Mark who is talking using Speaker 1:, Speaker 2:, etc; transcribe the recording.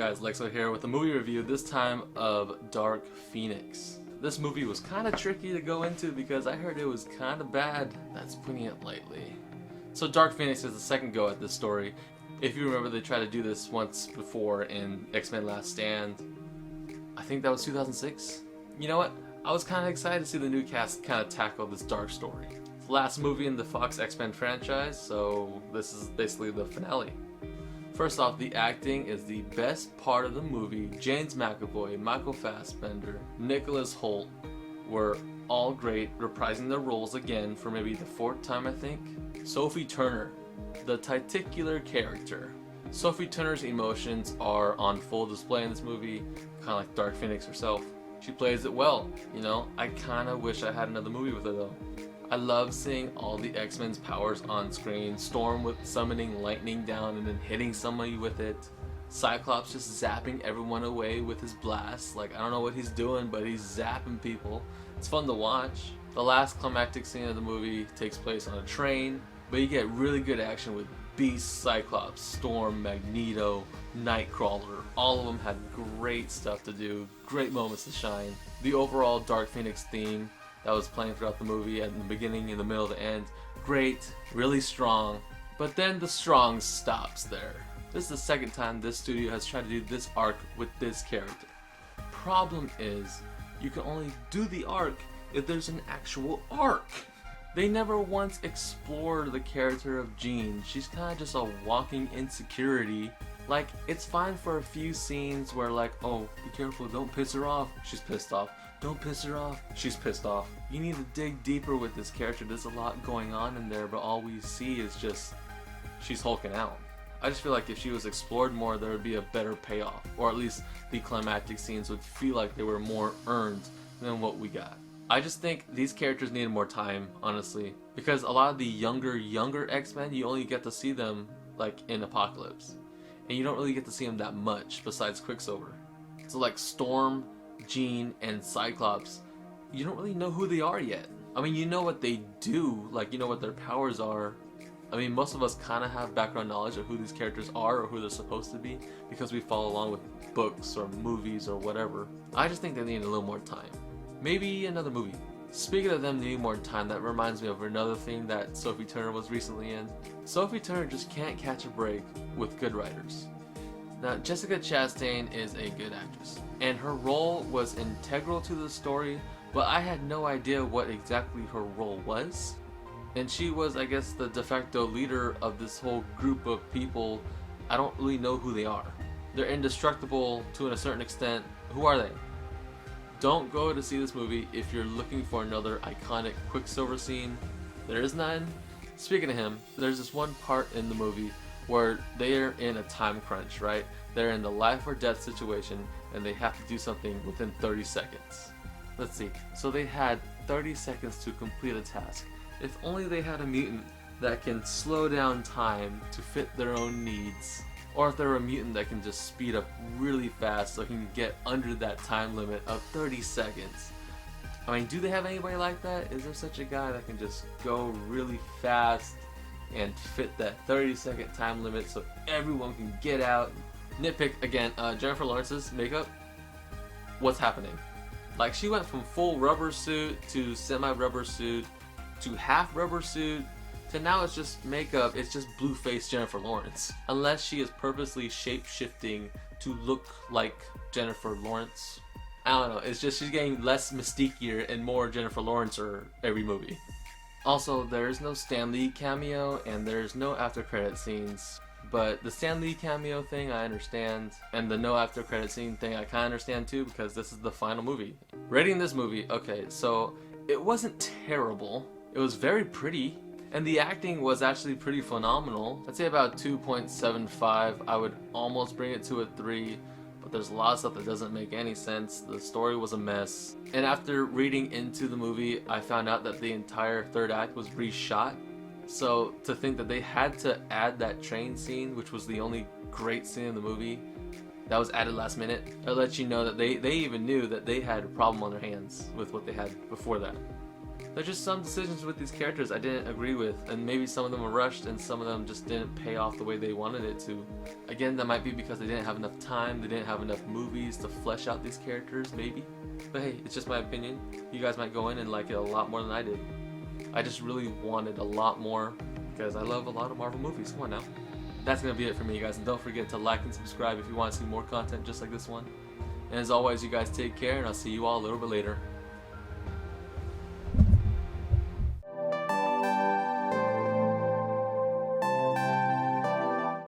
Speaker 1: guys, Lexo here with a movie review, this time of Dark Phoenix. This movie was kind of tricky to go into because I heard it was kind of bad. That's putting it lightly. So Dark Phoenix is the second go at this story. If you remember, they tried to do this once before in X-Men Last Stand. I think that was 2006. You know what? I was kind of excited to see the new cast kind of tackle this dark story. It's the last movie in the Fox X-Men franchise, so this is basically the finale. First off, the acting is the best part of the movie. James McAvoy, Michael Fassbender, Nicholas Hoult were all great, reprising their roles again for maybe the fourth time, I think. Sophie Turner, the titular character. Sophie Turner's emotions are on full display in this movie, kind of like Dark Phoenix herself. She plays it well, you know. I kind of wish I had another movie with her though. I love seeing all the X-Men's powers on screen. Storm with summoning lightning down and then hitting somebody with it. Cyclops just zapping everyone away with his blast. Like, I don't know what he's doing, but he's zapping people. It's fun to watch. The last climactic scene of the movie takes place on a train, but you get really good action with Beast, Cyclops, Storm, Magneto, Nightcrawler. All of them had great stuff to do, great moments to shine. The overall Dark Phoenix theme that was playing throughout the movie at the beginning, in the middle, the end, great, really strong. But then the strong stops there. This is the second time this studio has tried to do this arc with this character. Problem is, you can only do the arc if there's an actual arc. They never once explored the character of Jean. She's kind of just a walking insecurity. Like, it's fine for a few scenes where like, oh, be careful, don't piss her off. She's pissed off. Don't piss her off. She's pissed off. You need to dig deeper with this character. There's a lot going on in there, but all we see is just she's hulking out. I just feel like if she was explored more, there would be a better payoff, or at least the climactic scenes would feel like they were more earned than what we got. I just think these characters needed more time, honestly, because a lot of the younger X-Men, you only get to see them like in Apocalypse, and you don't really get to see them that much besides Quicksilver. So like Storm, Jean, and Cyclops, you don't really know who they are yet. I mean, you know what they do, like you know what their powers are. I mean, most of us kind of have background knowledge of who these characters are or who they're supposed to be because we follow along with books or movies or whatever. I just think they need a little more time. Maybe another movie. Speaking of them needing more time, that reminds me of another thing that Sophie Turner was recently in. Sophie Turner just can't catch a break with good writers. Now, Jessica Chastain is a good actress, and her role was integral to the story, but I had no idea what exactly her role was. And she was, I guess, the de facto leader of this whole group of people. I don't really know who they are. They're indestructible to a certain extent. Who are they? Don't go to see this movie if you're looking for another iconic Quicksilver scene. There is none. Speaking of him, there's this one part in the movie where they're in a time crunch, right? They're in the life or death situation and they have to do something within 30 seconds. Let's see. So they had 30 seconds to complete a task. If only they had a mutant that can slow down time to fit their own needs. Or if they're a mutant that can just speed up really fast so he can get under that time limit of 30 seconds. I mean, do they have anybody like that? Is there such a guy that can just go really fast and fit that 30-second time limit so everyone can get out? Nitpick again, Jennifer Lawrence's makeup. What's happening? Like, she went from full rubber suit to semi-rubber suit to half rubber suit to now it's just makeup. It's just blue-faced Jennifer Lawrence. Unless she is purposely shape-shifting to look like Jennifer Lawrence. I don't know. It's just she's getting less mystiqueier and more Jennifer Lawrence every movie. Also, there's no Stan Lee cameo and there's no after-credit scenes. But the Stan Lee cameo thing I understand, and the no after-credit scene thing I kind of understand too because this is the final movie. Rating this movie, okay, so it wasn't terrible. It was very pretty. And the acting was actually pretty phenomenal. I'd say about 2.75. I would almost bring it to a 3, but there's a lot of stuff that doesn't make any sense. The story was a mess. And after reading into the movie, I found out that the entire third act was reshot. So to think that they had to add that train scene, which was the only great scene in the movie, that was added last minute, it lets you know that they even knew that they had a problem on their hands with what they had before that. There's just some decisions with these characters I didn't agree with, and maybe some of them were rushed and some of them just didn't pay off the way they wanted it to. Again, that might be because they didn't have enough time, they didn't have enough movies to flesh out these characters, maybe. But hey, it's just my opinion. You guys might go in and like it a lot more than I did. I just really wanted a lot more because I love a lot of Marvel movies. Come on now. That's going to be it for me, you guys. And don't forget to like and subscribe if you want to see more content just like this one. And as always, you guys take care, and I'll see you all a little bit later.